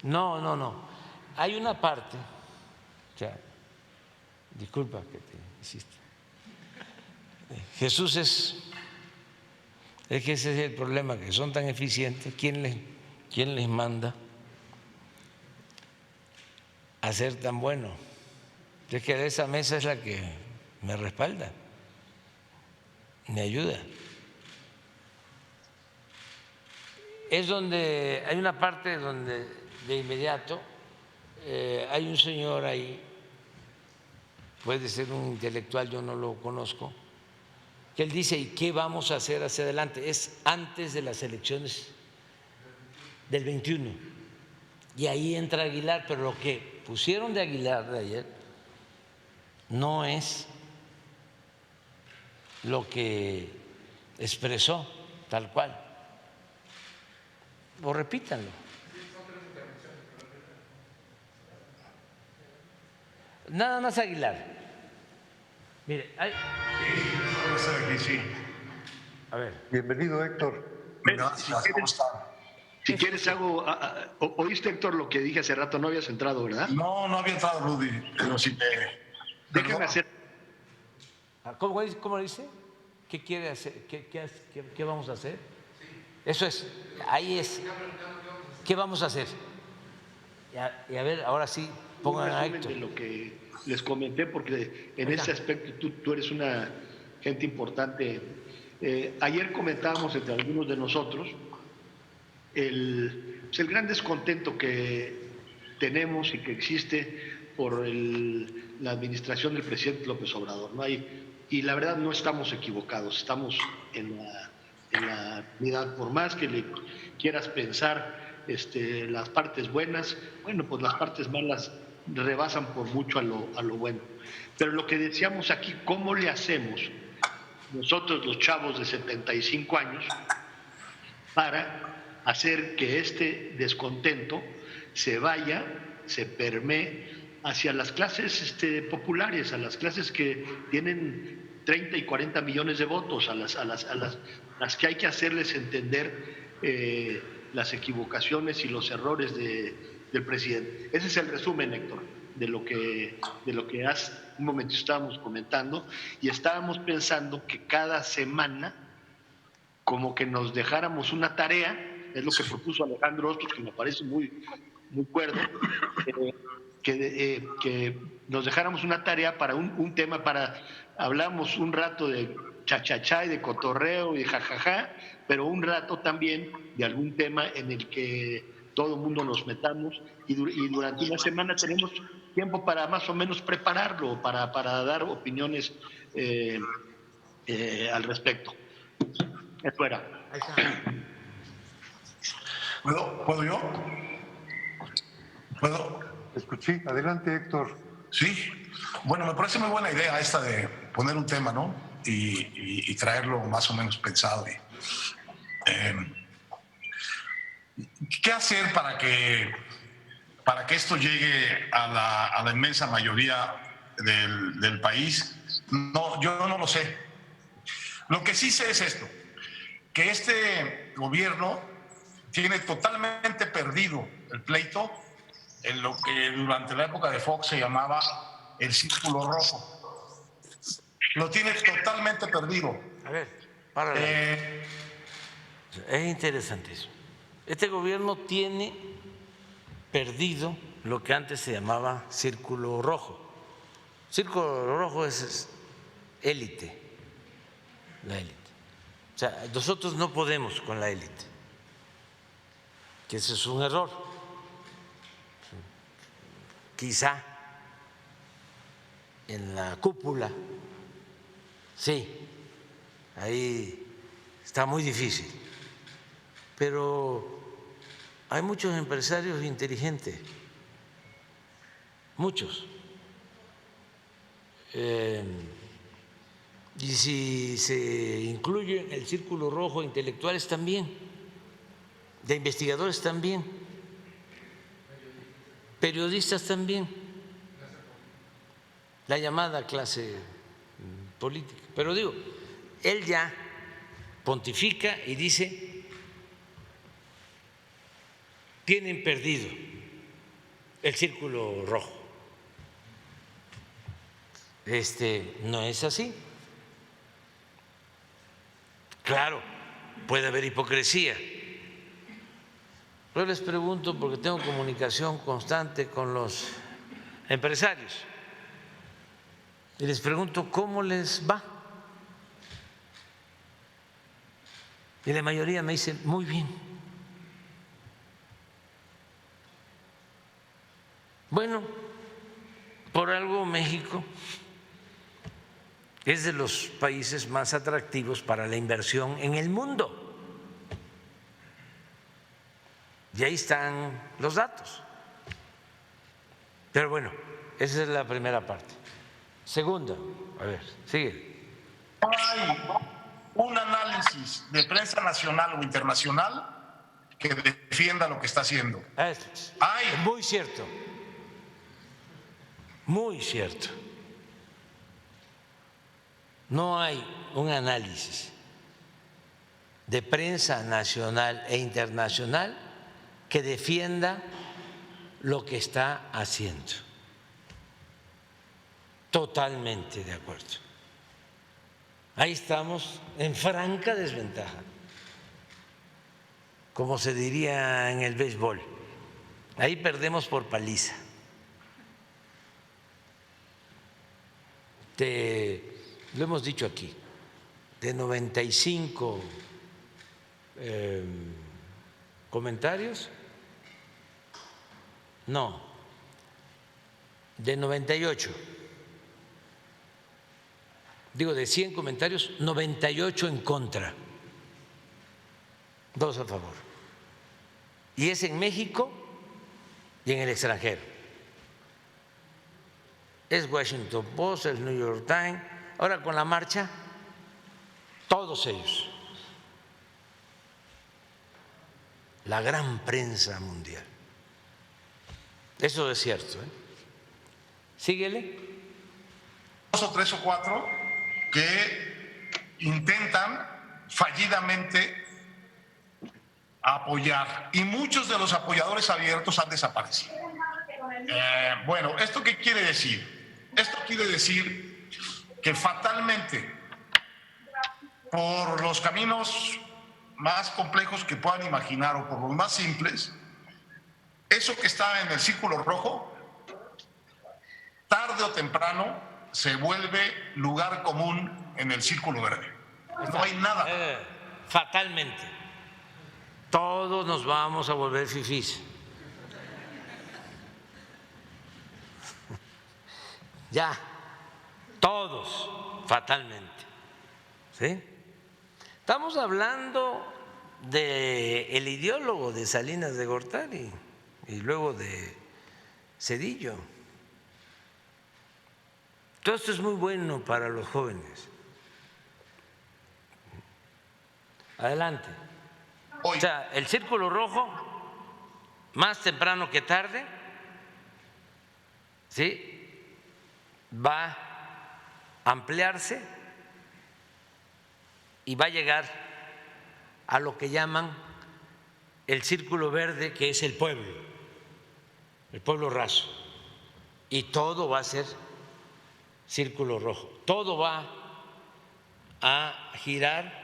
No, no, no. Hay una parte, o sea, disculpa que te insista. Jesús es que ese es el problema, que son tan eficientes. ¿Quién les manda a ser tan buenos? Es que esa mesa es la que me respalda, me ayuda. Es donde hay una parte donde de inmediato hay un señor ahí, puede ser un intelectual, yo no lo conozco, que él dice: ¿y qué vamos a hacer hacia adelante? Es antes de las elecciones del 21. Y ahí entra Aguilar, pero lo que pusieron de Aguilar de ayer no es lo que expresó tal cual. O repítanlo. Nada más Aguilar. Mire, Sí. A ver. Bienvenido, Héctor. ¿Cómo están? Si quieres oíste, Héctor, lo que dije hace rato, no habías entrado, ¿verdad? No, no había entrado, Rudy, pero sí Déjame hacer. ¿Cómo dice? ¿Qué quiere hacer? ¿Qué vamos a hacer? Eso es, ahí es. ¿Qué vamos a hacer? Y a ver, ahora sí, pongan a Héctor. De lo que les comenté, porque en ese aspecto tú eres una gente importante. Ayer comentábamos entre algunos de nosotros el gran descontento que tenemos y que existe por la administración del presidente López Obrador. Y la verdad no estamos equivocados, estamos en la unidad. Por más que le quieras pensar las partes buenas, bueno, pues las partes malas rebasan por mucho a lo bueno. Pero lo que decíamos aquí, ¿cómo le hacemos nosotros los chavos de 75 años para hacer que este descontento se vaya, se permee hacia las clases populares, a las clases que tienen 30 y 40 millones de votos, a las que hay que hacerles entender las equivocaciones y los errores del presidente? Ese es el resumen, Héctor, de lo que hace un momento estábamos comentando, y estábamos pensando que cada semana como que nos dejáramos una tarea, es lo que propuso Alejandro Ostros, que me parece muy, muy cuerdo, que nos dejáramos una tarea para un tema, hablamos un rato de chachachá y de cotorreo y de jajaja, pero un rato también de algún tema en el que todo el mundo nos metamos, y durante una semana tenemos tiempo para más o menos prepararlo, para dar opiniones al respecto. Eso era. ¿Puedo yo? ¿Puedo? Escuché. Adelante, Héctor. Sí. Bueno, me parece muy buena idea esta de poner un tema, ¿no? Y traerlo más o menos pensado. ¿Qué hacer para que esto llegue a la inmensa mayoría del país? No, yo no lo sé. Lo que sí sé es esto, que este gobierno tiene totalmente perdido el pleito en lo que durante la época de Fox se llamaba el círculo rojo. Lo tiene totalmente perdido. A ver, párale. Es interesante eso. Este gobierno tiene perdido lo que antes se llamaba círculo rojo. Círculo rojo es élite, la élite. O sea, nosotros no podemos con la élite, que ese es un error. Quizá en la cúpula, sí, ahí está muy difícil, pero hay muchos empresarios inteligentes, muchos. Y si se incluye en el círculo rojo intelectuales también, de investigadores también, periodistas también, la llamada clase política. Pero digo, él ya pontifica y dice: tienen perdido el círculo rojo. No es así. Claro, puede haber hipocresía. Yo les pregunto, porque tengo comunicación constante con los empresarios, y les pregunto cómo les va. Y la mayoría me dice, muy bien. Bueno, por algo México es de los países más atractivos para la inversión en el mundo. Y ahí están los datos. Pero bueno, esa es la primera parte. Segunda, a ver, sigue. No hay un análisis de prensa nacional o internacional que defienda lo que está haciendo. Ay, muy cierto. Muy cierto. No hay un análisis de prensa nacional e internacional que defienda lo que está haciendo. Totalmente de acuerdo. Ahí estamos en franca desventaja, como se diría en el béisbol. Ahí perdemos por paliza. Lo hemos dicho aquí, de 95 comentarios, no, de 98, digo de 100 comentarios, 98 en contra, 2 a favor. Y es en México y en el extranjero. Es Washington Post, el New York Times. Ahora con la marcha, todos ellos, la gran prensa mundial. Eso es cierto, ¿eh? Síguele. 2 o 3 o 4 que intentan fallidamente apoyar, y muchos de los apoyadores abiertos han desaparecido. Bueno, ¿esto qué quiere decir? Esto quiere decir que fatalmente, por los caminos más complejos que puedan imaginar o por los más simples, eso que está en el círculo rojo, tarde o temprano se vuelve lugar común en el círculo verde. No hay nada. Fatalmente. Todos nos vamos a volver fifís. Ya, todos, fatalmente. ¿Sí? Estamos hablando del ideólogo de Salinas de Gortari y luego de Zedillo. Todo esto es muy bueno para los jóvenes. Adelante. O sea, el círculo rojo, más temprano que tarde, ¿sí?, va a ampliarse y va a llegar a lo que llaman el círculo verde, que es el pueblo raso, y todo va a ser círculo rojo, todo va a girar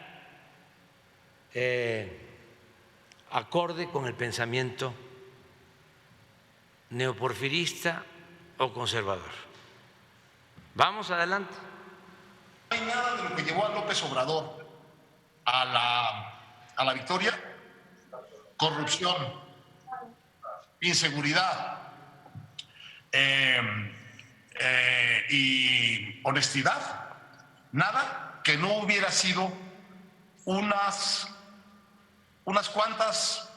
acorde con el pensamiento neoporfirista o conservador. Vamos adelante. No hay nada de lo que llevó a López Obrador a la victoria: corrupción, inseguridad y honestidad. Nada que no hubiera sido unas cuantas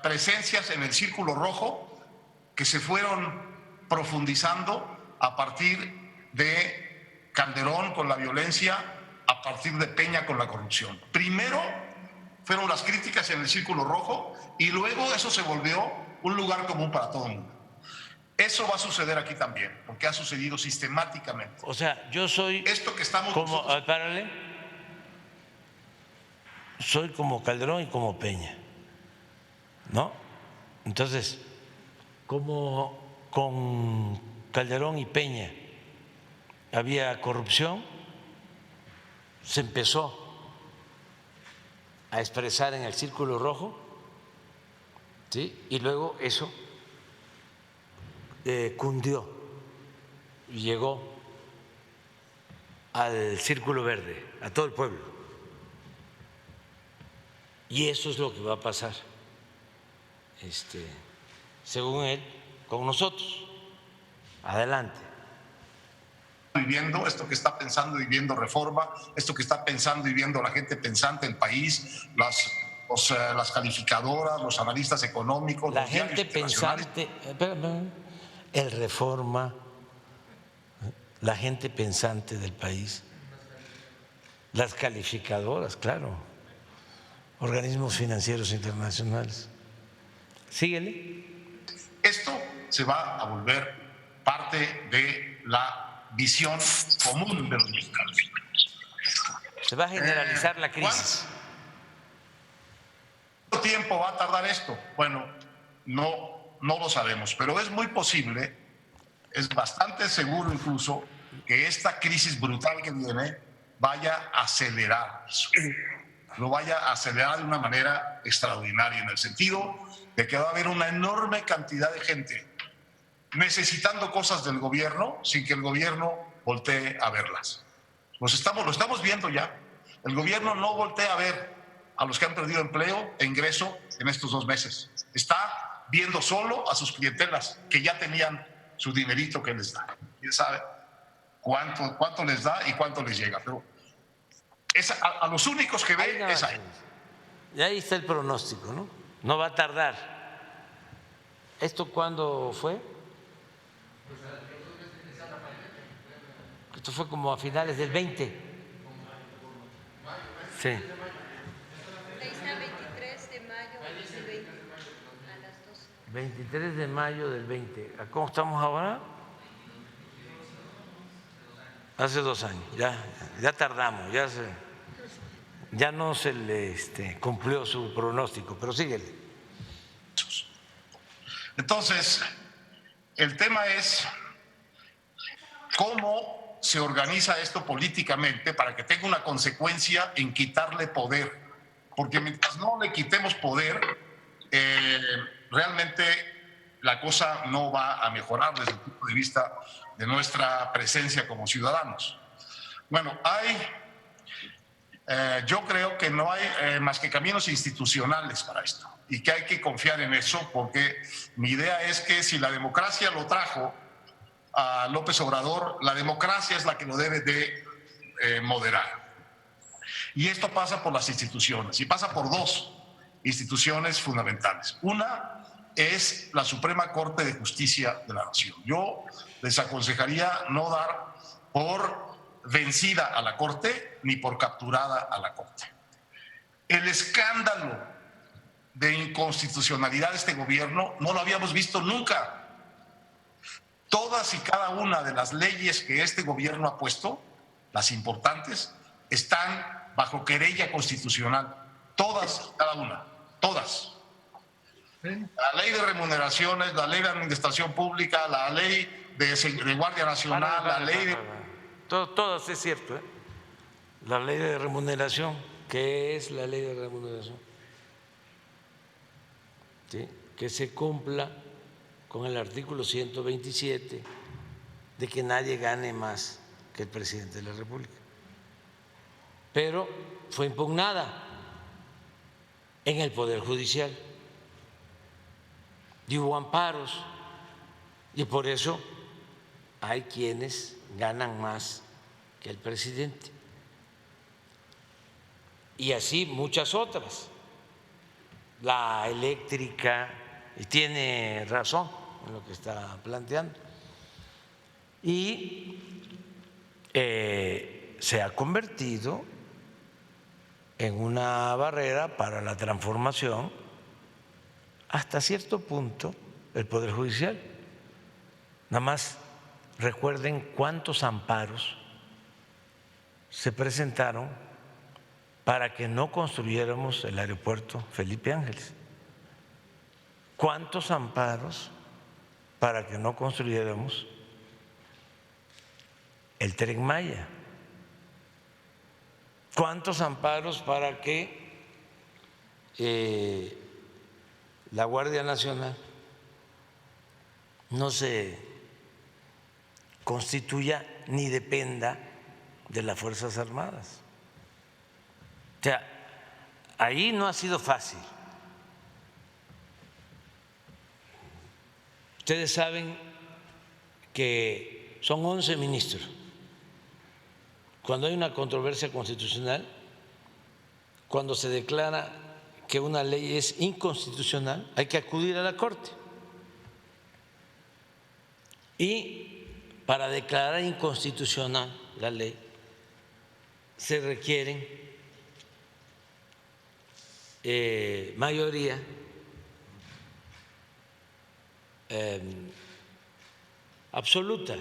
presencias en el círculo rojo que se fueron profundizando a partir de Calderón con la violencia, a partir de Peña con la corrupción. Primero fueron las críticas en el círculo rojo y luego eso se volvió un lugar común para todo el mundo. Eso va a suceder aquí también, porque ha sucedido sistemáticamente. O sea, yo soy esto que estamos como, nosotros... párale, soy como Calderón y como Peña, ¿no? Entonces, como con Calderón y Peña había corrupción, se empezó a expresar en el Círculo Rojo, ¿sí? Y luego eso cundió y llegó al Círculo Verde, a todo el pueblo. Y eso es lo que va a pasar, según él, con nosotros. Adelante. Viviendo esto que está pensando y viendo Reforma, esto que está pensando y viendo la gente pensante del país, las calificadoras, los analistas económicos, La los gente diarios internacionales. pensante, espérame, el Reforma, la gente pensante del país, las calificadoras, claro, organismos financieros internacionales. Síguele. Esto se va a volver parte de la visión común de los mexicanos. Se va a generalizar la crisis. ¿Cuánto tiempo va a tardar esto? Bueno, no lo sabemos, pero es muy posible, es bastante seguro incluso, que esta crisis brutal que viene vaya a acelerar eso. Lo vaya a acelerar de una manera extraordinaria, en el sentido de que va a haber una enorme cantidad de gente necesitando cosas del gobierno sin que el gobierno voltee a verlas. Lo estamos viendo ya. El gobierno no voltea a ver a los que han perdido empleo e ingreso en estos 2 meses. Está viendo solo a sus clientelas que ya tenían su dinerito que les da. ¿Quién sabe cuánto les da y cuánto les llega? Pero a los únicos que ve es a él. Y ahí está el pronóstico, ¿no? No va a tardar. ¿Esto cuándo fue? Esto fue como a finales del 20. Sí. 6 a 23 de mayo del 20 a las 12. 23 de mayo del 20. ¿A cómo estamos ahora? Hace 2 años. Ya tardamos, ya no se le cumplió su pronóstico, pero síguele. Entonces, el tema es cómo se organiza esto políticamente para que tenga una consecuencia en quitarle poder. Porque mientras no le quitemos poder, realmente la cosa no va a mejorar desde el punto de vista de nuestra presencia como ciudadanos. Bueno, yo creo que no hay más que caminos institucionales para esto y que hay que confiar en eso, porque mi idea es que si la democracia lo trajo a López Obrador, la democracia es la que lo debe de moderar. Y esto pasa por las instituciones y pasa por 2 instituciones fundamentales. Una es la Suprema Corte de Justicia de la Nación. Yo les aconsejaría no dar por vencida a la Corte ni por capturada a la Corte. El escándalo de inconstitucionalidad de este gobierno no lo habíamos visto nunca. Todas y cada una de las leyes que este gobierno ha puesto, las importantes, están bajo querella constitucional. Todas y cada una, todas. La ley de remuneraciones, la ley de administración pública, la ley de Guardia Nacional, la ley de... Todas, es cierto, ¿eh? La ley de remuneración, ¿qué es la ley de remuneración? ¿Sí? Que se cumpla con el artículo 127 de que nadie gane más que el presidente de la República. Pero fue impugnada en el Poder Judicial y hubo amparos, y por eso hay quienes ganan más que el presidente. Y así muchas otras. La eléctrica, y tiene razón en lo que está planteando. Y se ha convertido en una barrera para la transformación hasta cierto punto el Poder Judicial. Nada más recuerden cuántos amparos se presentaron para que no construyéramos el aeropuerto Felipe Ángeles. ¿Cuántos amparos para que no construyéramos el Tren Maya. ¿Cuántos amparos para que la Guardia Nacional no se constituya ni dependa de las Fuerzas Armadas? O sea, ahí no ha sido fácil. Ustedes saben que son 11 ministros. Cuando hay una controversia constitucional, cuando se declara que una ley es inconstitucional, hay que acudir a la Corte. Y para declarar inconstitucional la ley, se requieren mayoría absoluta.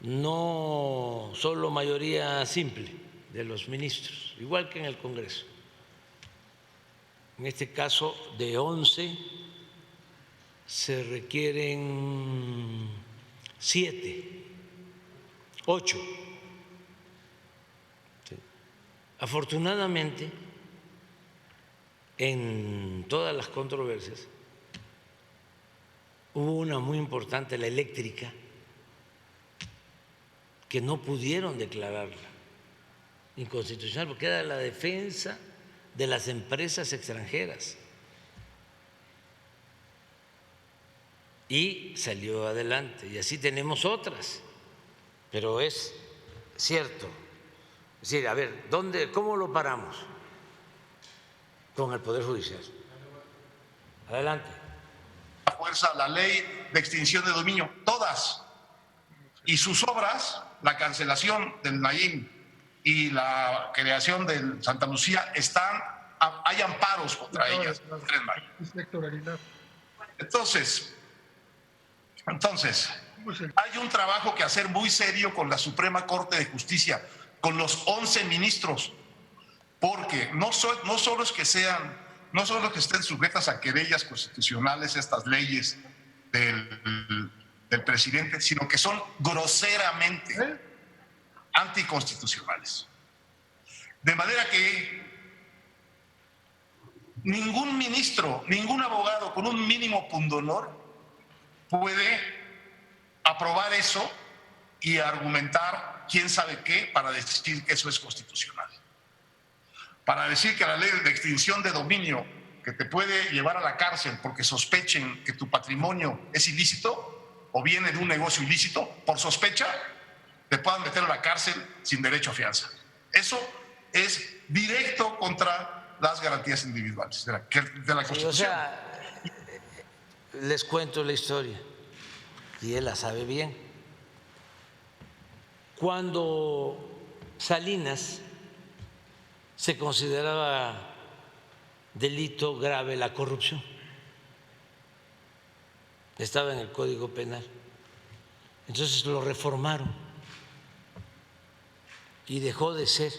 No solo mayoría simple de los ministros, igual que en el Congreso. En este caso, de 11 se requieren 7, 8. Afortunadamente, en todas las controversias hubo una muy importante, la eléctrica, que no pudieron declararla inconstitucional porque era la defensa de las empresas extranjeras y salió adelante. Y así tenemos otras, pero es cierto. Es decir, a ver, ¿cómo lo paramos? Con el Poder Judicial. Adelante. La fuerza, la ley de extinción de dominio, todas. Y sus obras, la cancelación del Naim y la creación del Santa Lucía, hay amparos contra ellas. Entonces, hay un trabajo que hacer muy serio con la Suprema Corte de Justicia, con los 11 ministros, porque no solo es que estén sujetas a querellas constitucionales estas leyes del presidente, sino que son groseramente anticonstitucionales. De manera que ningún ministro, ningún abogado con un mínimo pundonor puede aprobar eso y argumentar quién sabe qué para decir que eso es constitucional. Para decir que la ley de extinción de dominio, que te puede llevar a la cárcel porque sospechen que tu patrimonio es ilícito o viene de un negocio ilícito, por sospecha, te puedan meter a la cárcel sin derecho a fianza. Eso es directo contra las garantías individuales de la Constitución. Sí, o sea, les cuento la historia y él la sabe bien. Cuando Salinas se consideraba delito grave la corrupción, estaba en el Código Penal, entonces lo reformaron y dejó de ser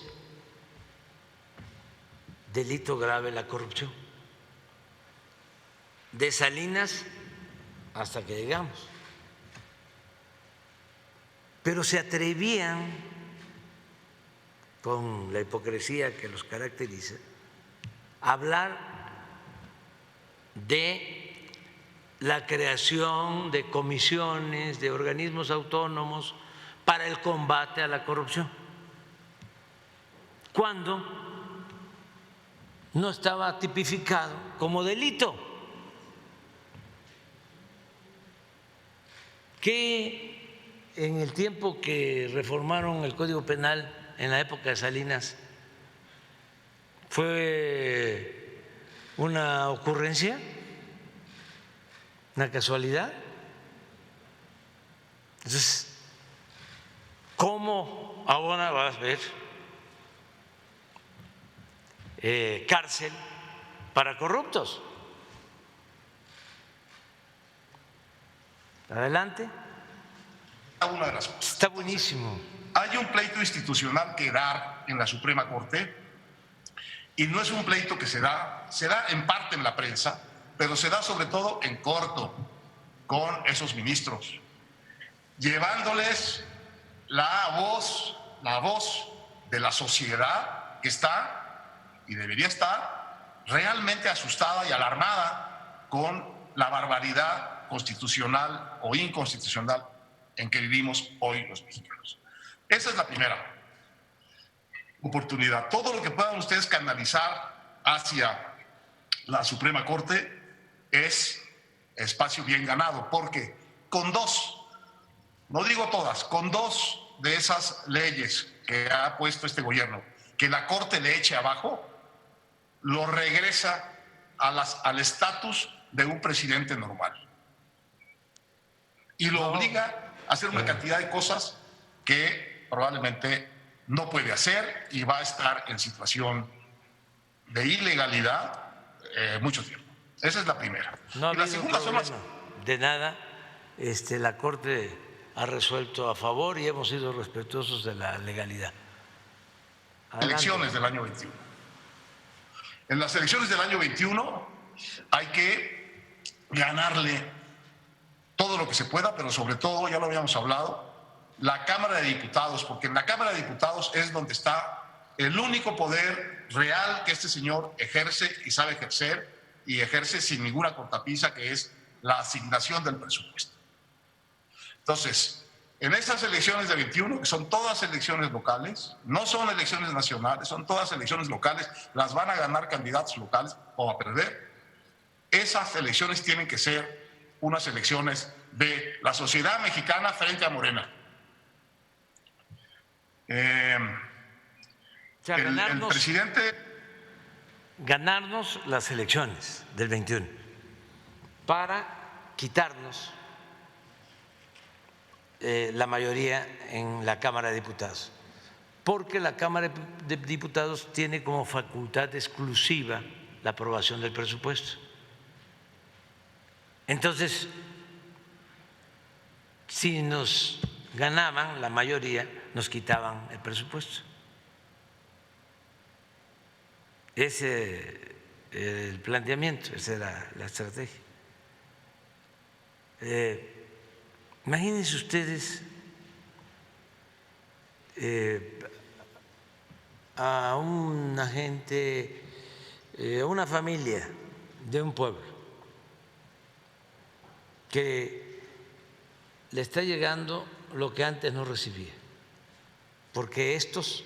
delito grave la corrupción. De Salinas hasta que llegamos. Pero se atrevían, con la hipocresía que los caracteriza, a hablar de la creación de comisiones, de organismos autónomos para el combate a la corrupción, cuando no estaba tipificado como delito. Que en el tiempo que reformaron el Código Penal, en la época de Salinas, fue una ocurrencia, una casualidad. Entonces, ¿cómo ahora vas a ver cárcel para corruptos? Adelante. Una de las cosas. Está buenísimo. Hay un pleito institucional que dar en la Suprema Corte Y no es un pleito que se da en parte en la prensa, pero se da sobre todo en corto con esos ministros, llevándoles la voz de la sociedad que está y debería estar realmente asustada y alarmada con la barbaridad constitucional o inconstitucional en que vivimos hoy los mexicanos. Esa es la primera oportunidad. Todo lo que puedan ustedes canalizar hacia la Suprema Corte es espacio bien ganado, porque con dos, no digo todas, con dos de esas leyes que ha puesto este gobierno, que la Corte le eche abajo, lo regresa al estatus de un presidente normal. Y lo obliga a hacer una cantidad de cosas que probablemente no puede hacer y va a estar en situación de ilegalidad mucho tiempo. Esa es la primera. No ha y la habido segunda son las... de nada. La Corte ha resuelto a favor y hemos sido respetuosos de la legalidad. Adelante. Elecciones del año 21. En las elecciones del año 21 hay que ganarle todo lo que se pueda, pero sobre todo, ya lo habíamos hablado, la Cámara de Diputados, porque en la Cámara de Diputados es donde está el único poder real que este señor ejerce y sabe ejercer, y ejerce sin ninguna cortapisa, que es la asignación del presupuesto. Entonces, en estas elecciones de 21, que son todas elecciones locales, no son elecciones nacionales, son todas elecciones locales, las van a ganar candidatos locales o a perder. Esas elecciones tienen que ser unas elecciones de la sociedad mexicana frente a Morena. O sea, El presidente... ganarnos las elecciones del 21 para quitarnos la mayoría en la Cámara de Diputados, porque la Cámara de Diputados tiene como facultad exclusiva la aprobación del presupuesto. Entonces, si nos ganaban la mayoría, nos quitaban el presupuesto. Ese el planteamiento, esa era la estrategia. Imagínense ustedes a una gente, a una familia de un pueblo que le está llegando lo que antes no recibía, porque estos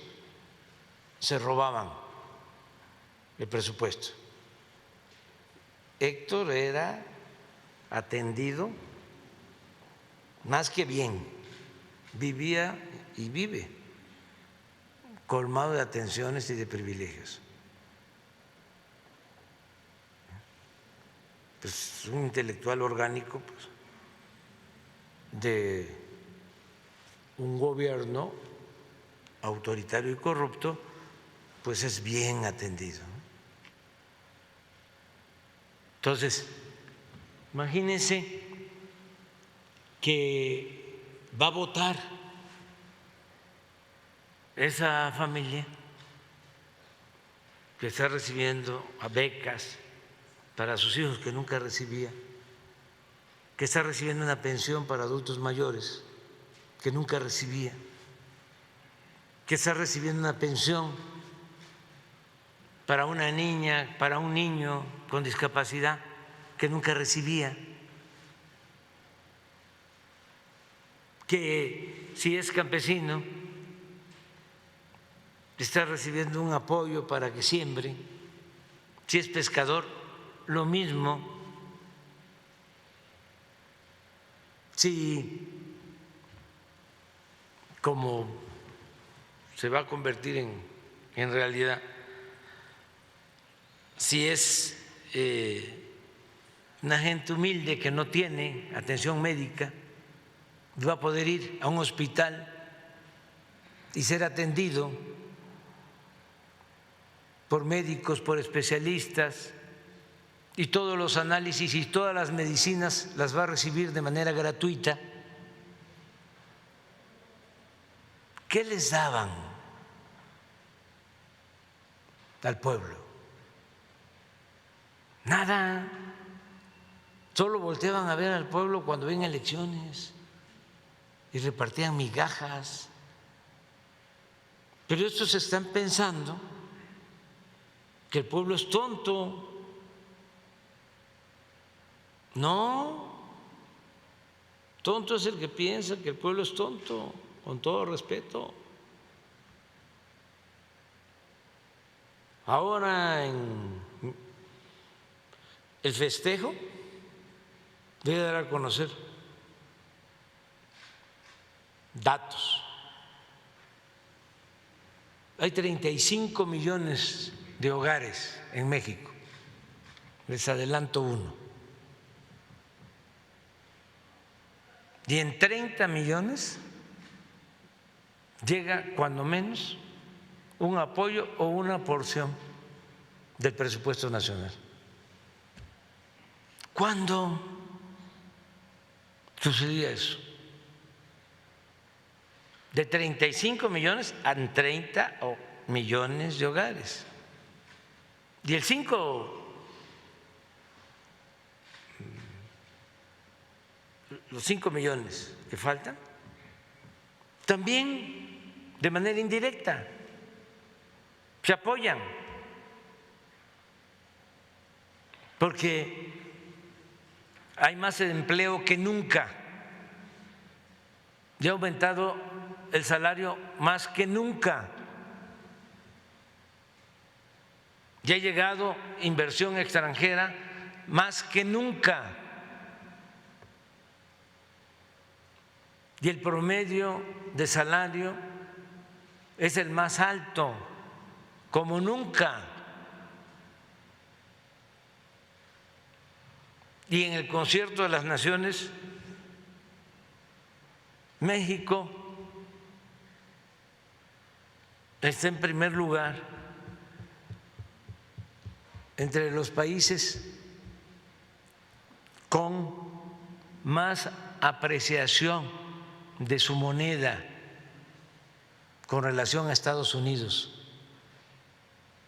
se robaban el presupuesto. Héctor era atendido más que bien, vivía y vive colmado de atenciones y de privilegios. Pues un intelectual orgánico, pues, de un gobierno autoritario y corrupto, pues es bien atendido. Entonces, imagínense que va a votar esa familia que está recibiendo becas para sus hijos que nunca recibía, que está recibiendo una pensión para adultos mayores que nunca recibía, que está recibiendo una pensión para una niña, para un niño con discapacidad que nunca recibía, que si es campesino está recibiendo un apoyo para que siembre, si es pescador, lo mismo, si como se va a convertir en realidad, si es una gente humilde que no tiene atención médica, va a poder ir a un hospital y ser atendido por médicos, por especialistas, y todos los análisis y todas las medicinas las va a recibir de manera gratuita. ¿Qué les daban al pueblo? Nada. Solo volteaban a ver al pueblo cuando ven elecciones y repartían migajas. Pero estos están pensando que el pueblo es tonto. No, tonto es el que piensa que el pueblo es tonto, con todo respeto. Ahora en el festejo voy a dar a conocer datos. Hay 35 millones de hogares en México. Les adelanto uno. Y en 30 millones llega cuando menos un apoyo o una porción del presupuesto nacional. ¿Cuándo sucedía eso? De 35 millones a 30 millones de hogares. Y el 5, los 5 millones que faltan, también de manera indirecta se apoyan, porque hay más empleo que nunca, ya ha aumentado el salario más que nunca, ya ha llegado inversión extranjera más que nunca, y el promedio de salario es el más alto como nunca. Y en el Concierto de las Naciones, México está en primer lugar entre los países con más apreciación de su moneda con relación a Estados Unidos,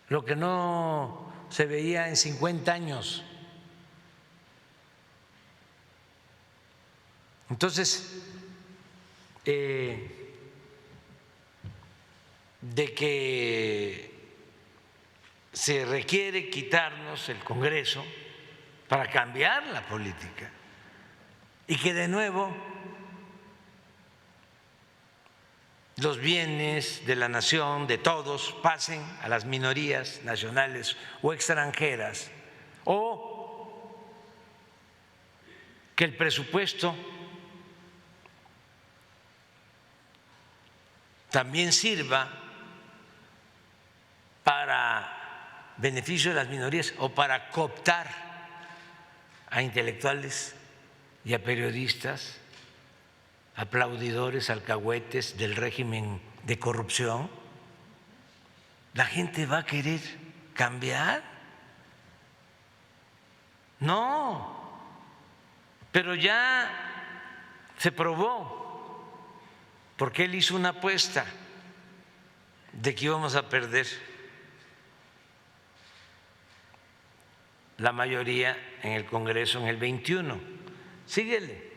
lo que no se veía en 50 años. Entonces, de que se requiere quitarnos el Congreso para cambiar la política y que de nuevo los bienes de la nación, de todos, pasen a las minorías nacionales o extranjeras, o que el presupuesto también sirva para beneficio de las minorías o para cooptar a intelectuales y a periodistas, aplaudidores, alcahuetes del régimen de corrupción. ¿La gente va a querer cambiar? No, pero ya se probó, porque él hizo una apuesta de que íbamos a perder la mayoría en el Congreso en el 21. Síguele.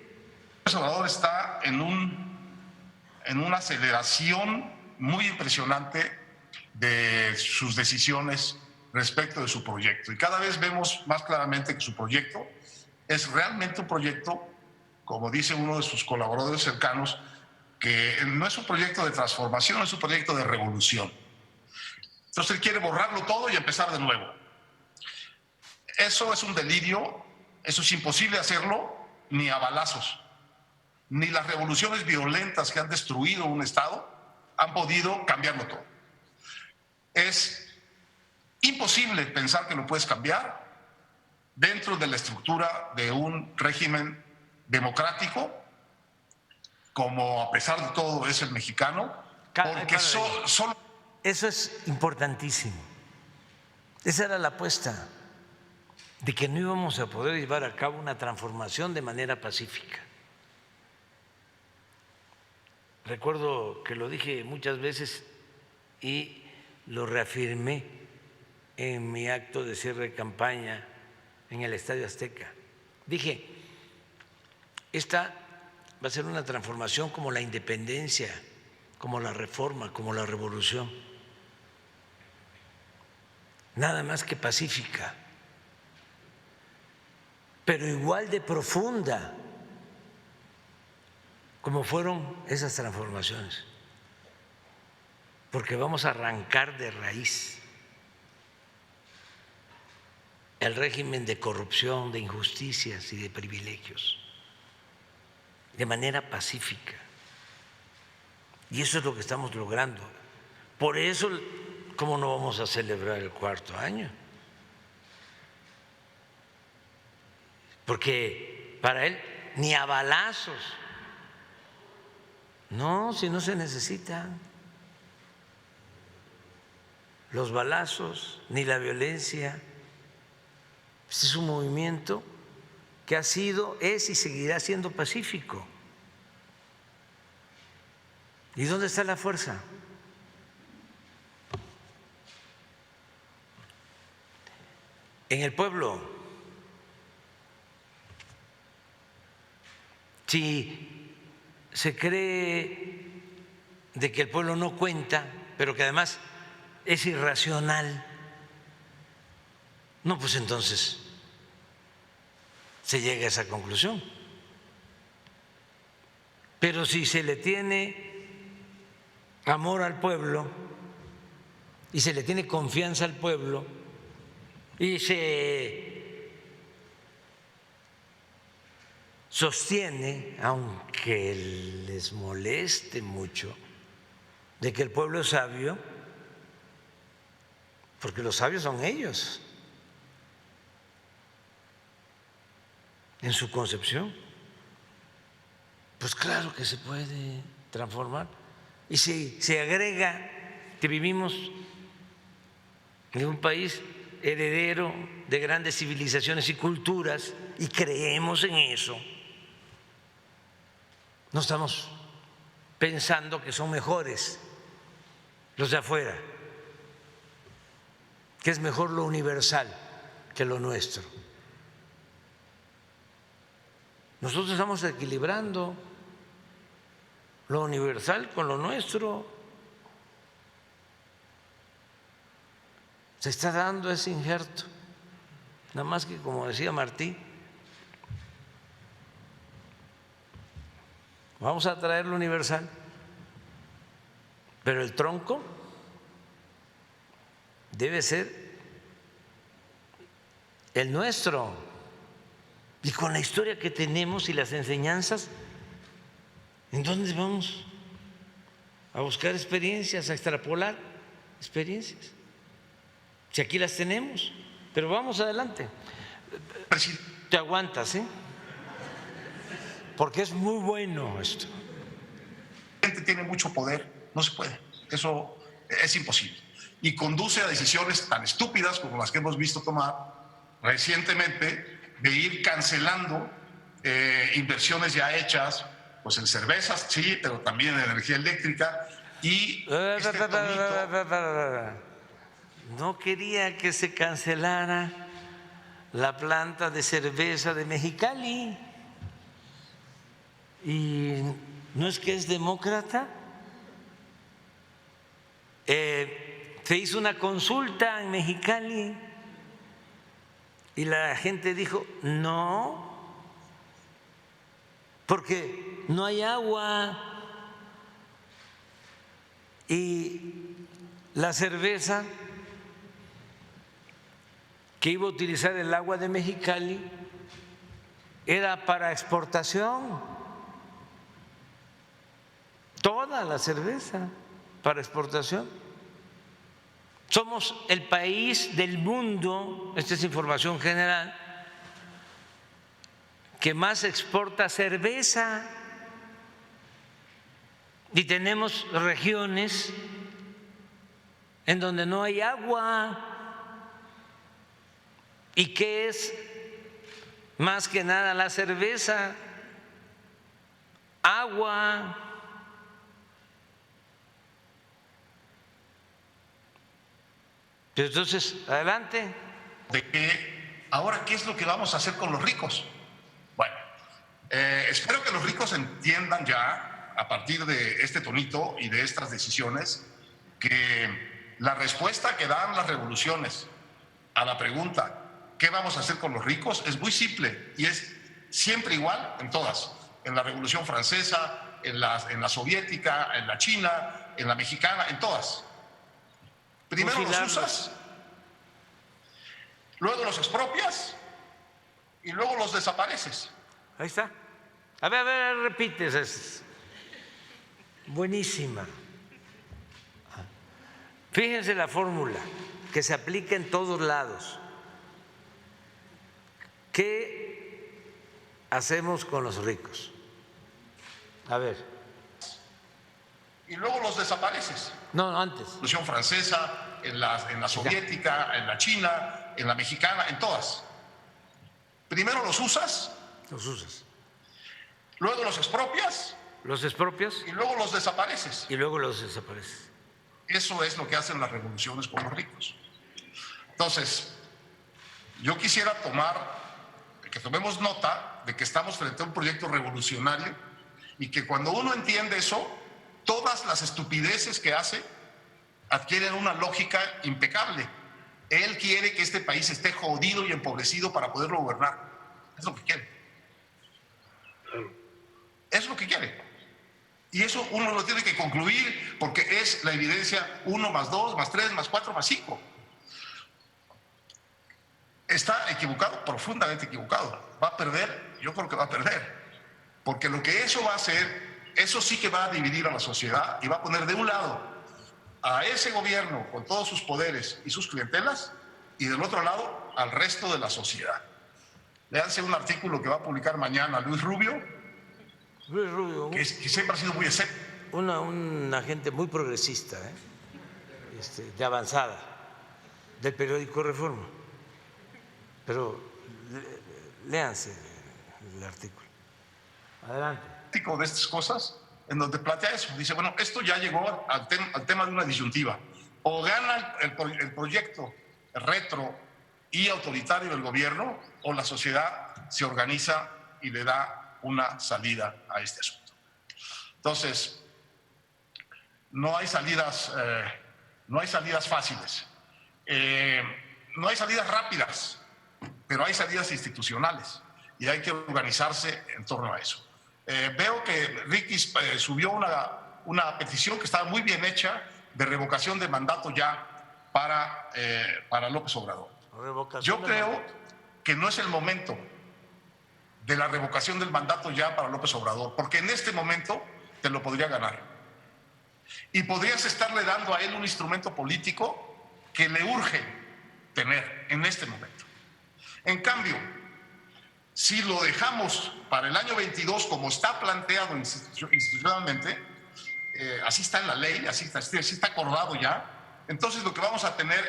Obrador está en una aceleración muy impresionante de sus decisiones respecto de su proyecto. Y cada vez vemos más claramente que su proyecto es realmente un proyecto, como dice uno de sus colaboradores cercanos, que no es un proyecto de transformación, es un proyecto de revolución. Entonces él quiere borrarlo todo y empezar de nuevo. Eso es un delirio, eso es imposible hacerlo ni a balazos. Ni las revoluciones violentas que han destruido un Estado han podido cambiarlo todo. Es imposible pensar que lo puedes cambiar dentro de la estructura de un régimen democrático, como a pesar de todo es el mexicano, porque solo... Eso es importantísimo. Esa era la apuesta, de que no íbamos a poder llevar a cabo una transformación de manera pacífica. Recuerdo que lo dije muchas veces y lo reafirmé en mi acto de cierre de campaña en el Estadio Azteca. Dije, esta va a ser una transformación como la independencia, como la reforma, como la revolución, nada más que pacífica, pero igual de profunda como fueron esas transformaciones, porque vamos a arrancar de raíz el régimen de corrupción, de injusticias y de privilegios, de manera pacífica. Y eso es lo que estamos logrando. Por eso, ¿cómo no vamos a celebrar el 4º año? Porque para él ni a balazos, no, si no se necesitan los balazos ni la violencia. Este es un movimiento que ha sido, es y seguirá siendo pacífico. ¿Y dónde está la fuerza? En el pueblo. Si se cree de que el pueblo no cuenta, pero que además es irracional, no, pues entonces se llega a esa conclusión. Pero si se le tiene amor al pueblo y se le tiene confianza al pueblo y se sostiene, aunque les moleste mucho, de que el pueblo es sabio, porque los sabios son ellos, en su concepción, pues claro que se puede transformar. Y si se agrega que vivimos en un país heredero de grandes civilizaciones y culturas y creemos en eso, no estamos pensando que son mejores los de afuera, que es mejor lo universal que lo nuestro. Nosotros estamos equilibrando lo universal con lo nuestro. Se está dando ese injerto, nada más que, como decía Martí, vamos a traer lo universal, pero el tronco debe ser el nuestro. Y con la historia que tenemos y las enseñanzas, ¿en dónde vamos a buscar experiencias, a extrapolar experiencias? Si aquí las tenemos, pero vamos adelante. Te aguantas, ¿eh? Porque es muy bueno esto. La gente tiene mucho poder, no se puede, eso es imposible. Y conduce a decisiones tan estúpidas como las que hemos visto tomar recientemente, de ir cancelando inversiones ya hechas, pues en cervezas, sí, pero también en energía eléctrica. Y no quería que se cancelara la planta de cerveza de Mexicali. Y no es que es demócrata. Se hizo una consulta en Mexicali y la gente dijo no, porque no hay agua y la cerveza que iba a utilizar el agua de Mexicali era para exportación, toda la cerveza para exportación. Somos el país del mundo, esta es información general, que más exporta cerveza, y tenemos regiones en donde no hay agua. ¿Y qué es más que nada la cerveza? Agua. Pero entonces, adelante. De que ahora, ¿qué es lo que vamos a hacer con los ricos? Bueno, espero que los ricos entiendan ya, a partir de este tonito y de estas decisiones, que la respuesta que dan las revoluciones a la pregunta ¿qué vamos a hacer con los ricos? Es muy simple y es siempre igual en todas. En la Revolución Francesa, en la soviética, en la china, en la mexicana, en todas. Primero los usas, luego los expropias y luego los desapareces. Ahí está. A ver, repites. Es buenísima. Fíjense la fórmula que se aplica en todos lados. ¿Qué hacemos con los ricos? A ver. Y luego los desapareces. No, antes. En la Revolución Francesa, en la soviética, en la china, en la mexicana, en todas. Primero los usas. Los usas. Luego los expropias. Los expropias. Y luego los desapareces. Y luego los desapareces. Eso es lo que hacen las revoluciones con los ricos. Entonces, yo quisiera que tomemos nota de que estamos frente a un proyecto revolucionario y que cuando uno entiende eso, todas las estupideces que hace adquieren una lógica impecable. Él quiere que este país esté jodido y empobrecido para poderlo gobernar. Es lo que quiere. Es lo que quiere. Y eso uno lo tiene que concluir porque es la evidencia 1 más 2 más 3 más 4 más 5. Está equivocado, profundamente equivocado. ¿Va a perder? Yo creo que va a perder. Porque lo que eso va a hacer, eso sí que va a dividir a la sociedad y va a poner de un lado a ese gobierno con todos sus poderes y sus clientelas y del otro lado al resto de la sociedad. Léanse un artículo que va a publicar mañana Luis Rubio, que siempre ha sido muy escéptico. Una gente muy progresista, de avanzada, del periódico Reforma. Pero léanse el artículo. Adelante. De estas cosas, en donde plantea eso. Dice, bueno, esto ya llegó al tema de una disyuntiva. O gana el proyecto retro y autoritario del gobierno, o la sociedad se organiza y le da una salida a este asunto. Entonces, no hay salidas fáciles, no hay salidas rápidas, pero hay salidas institucionales y hay que organizarse en torno a eso. Veo que Ricky subió una petición que estaba muy bien hecha de revocación de mandato ya para López Obrador. Yo creo que no es el momento de la revocación del mandato ya para López Obrador, porque en este momento te lo podría ganar. Y podrías estarle dando a él un instrumento político que le urge tener en este momento. En cambio, si lo dejamos para el año 22 como está planteado institucionalmente, así está en la ley, así está acordado ya, entonces lo que vamos a tener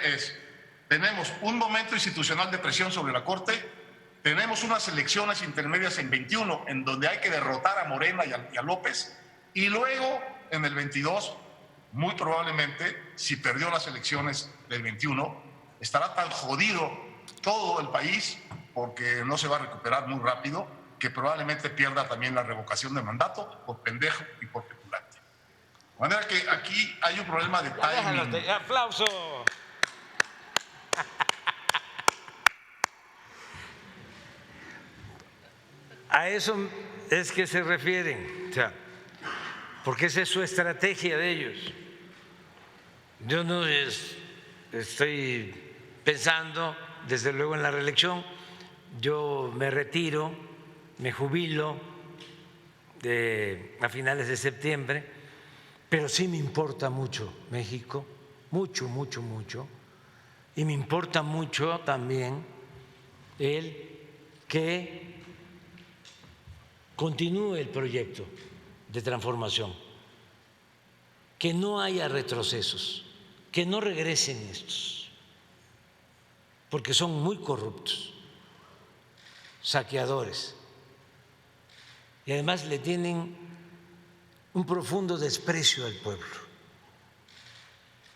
tenemos un momento institucional de presión sobre la Corte, tenemos unas elecciones intermedias en 21 en donde hay que derrotar a Morena y a López, y luego en el 22, muy probablemente, si perdió las elecciones del 21, estará tan jodido todo el país, porque no se va a recuperar muy rápido, que probablemente pierda también la revocación de mandato por pendejo y por petulante. De manera que aquí hay un problema de timing. ¡Aplauso! A eso es que se refieren, o sea, porque esa es su estrategia de ellos. Yo no estoy pensando, desde luego, en la reelección. Yo me retiro, me jubilo a finales de septiembre, pero sí me importa mucho México, mucho, mucho, mucho, y me importa mucho también el que continúe el proyecto de transformación, que no haya retrocesos, que no regresen estos, porque son muy corruptos, saqueadores, y además le tienen un profundo desprecio al pueblo.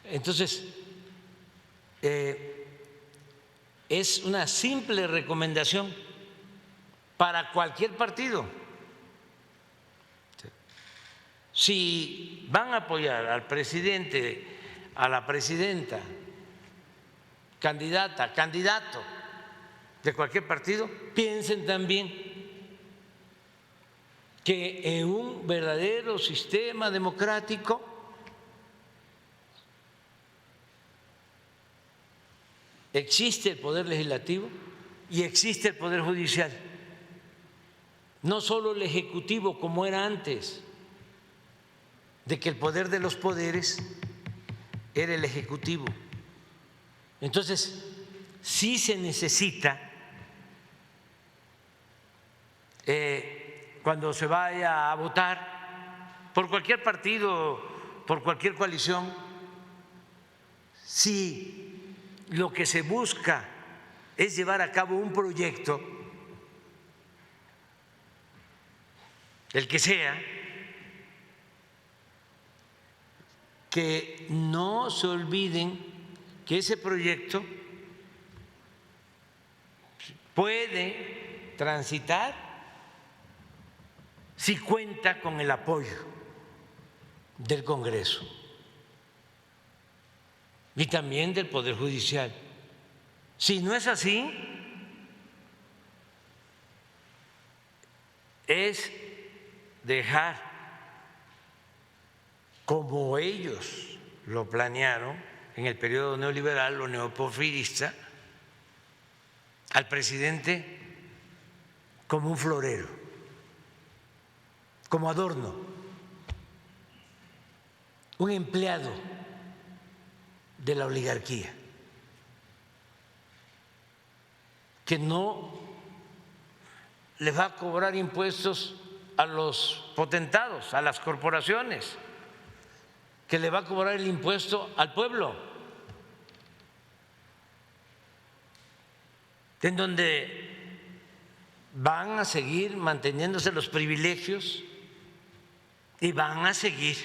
Entonces, es una simple recomendación para cualquier partido. Si van a apoyar al presidente, a la presidenta, candidata, candidato de cualquier partido, piensen también que en un verdadero sistema democrático existe el poder legislativo y existe el poder judicial, no solo el ejecutivo como era antes, de que el poder de los poderes era el ejecutivo. Entonces, sí se necesita, cuando se vaya a votar por cualquier partido, por cualquier coalición, si lo que se busca es llevar a cabo un proyecto, el que sea, que no se olviden que ese proyecto puede transitar si cuenta con el apoyo del Congreso y también del Poder Judicial. Si no es así, es dejar, como ellos lo planearon en el periodo neoliberal o neoporfirista, al presidente como un florero, como adorno, un empleado de la oligarquía, que no le va a cobrar impuestos a los potentados, a las corporaciones, que le va a cobrar el impuesto al pueblo, en donde van a seguir manteniéndose los privilegios y van a seguir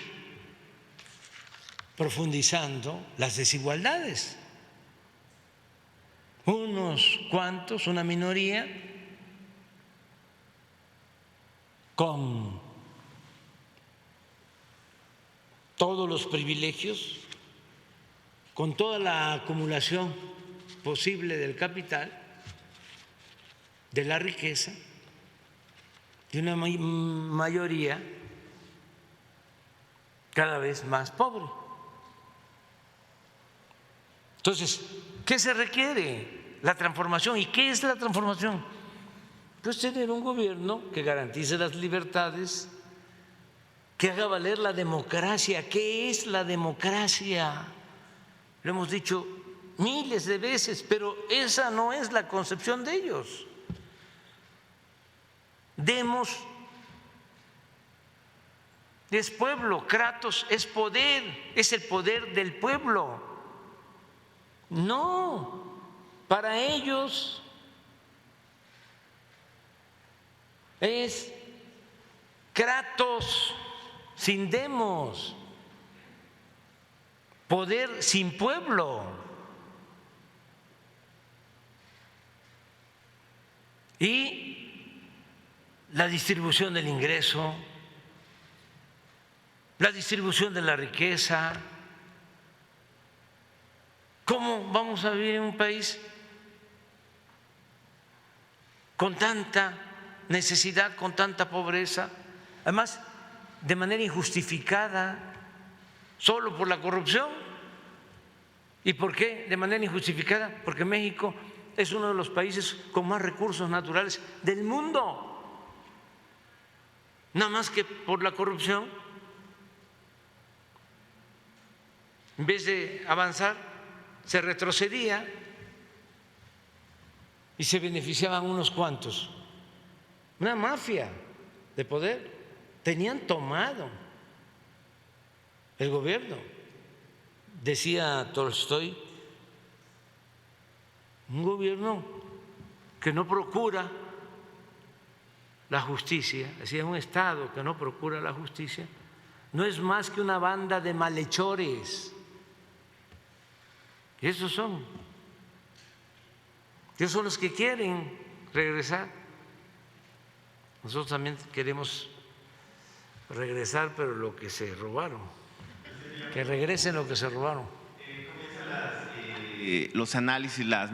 profundizando las desigualdades. Unos cuantos, una minoría, con todos los privilegios, con toda la acumulación posible del capital, de la riqueza, de una mayoría cada vez más pobre. Entonces, ¿qué se requiere? La transformación. ¿Y qué es la transformación? Pues tener un gobierno que garantice las libertades, que haga valer la democracia. ¿Qué es la democracia? Lo hemos dicho miles de veces, pero esa no es la concepción de ellos. Demos es pueblo, Kratos es poder, es el poder del pueblo. No, para ellos es Kratos sin demos, poder sin pueblo. Y la distribución del ingreso, la distribución de la riqueza. ¿Cómo vamos a vivir en un país con tanta necesidad, con tanta pobreza? Además, de manera injustificada, solo por la corrupción. ¿Y por qué de manera injustificada? Porque México es uno de los países con más recursos naturales del mundo. Nada más que por la corrupción, en vez de avanzar, se retrocedía y se beneficiaban unos cuantos. Una mafia de poder. Tenían tomado el gobierno. Decía Tolstoy, un gobierno que no procura la justicia, decía, un Estado que no procura la justicia, no es más que una banda de malhechores. Y esos son los que quieren regresar. Nosotros también queremos regresar, pero lo que se robaron, que regresen lo que se robaron. Los análisis, las